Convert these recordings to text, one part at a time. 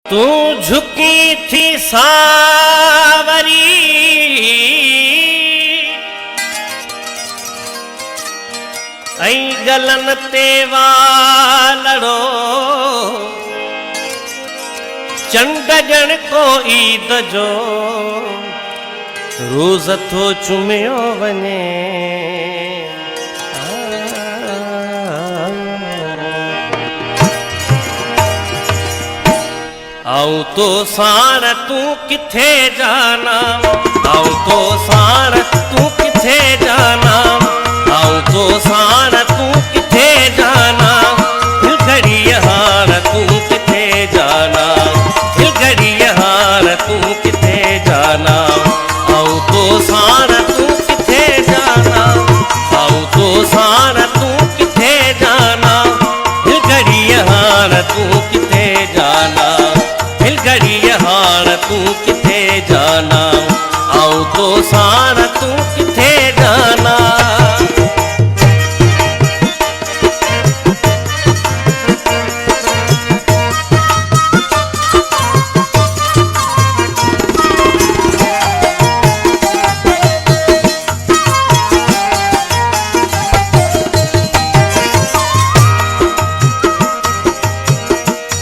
तू झुकी थी सावरी ऐं गलन ते वालड़ो चंड ॼण को ईद जो रोज़ थो चुमियो वञे। आऊं तो साण तू किथे जाना, आऊं तो साण तू किथे जाना, आऊं तो साण तू किथे जाना, दिल घड़ी हार तू किथे जाना, दिल घड़ी हार तू किथे जाना, आऊं तो साण तू किथे जाना, आऊं तो साण तू किथे जाना, दिल घड़ी हार तू किथे जाना, दिल घड़ी हार तू किथे जाना, आऊं तो साण तू किथे जाना।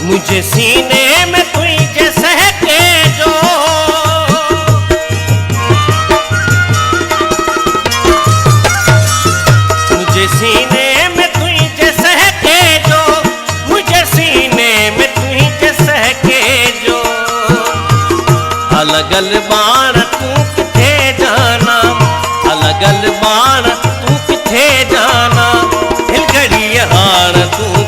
मुझे सीने में तुझे सहके जो, मुझे सीने में तुझे सहके जो, मुझे सीने में तुझे सहके जो, अलगल बाण तू किथे जाना, अलगल बाण तू किथे जाना, दिल घड़ी हार तू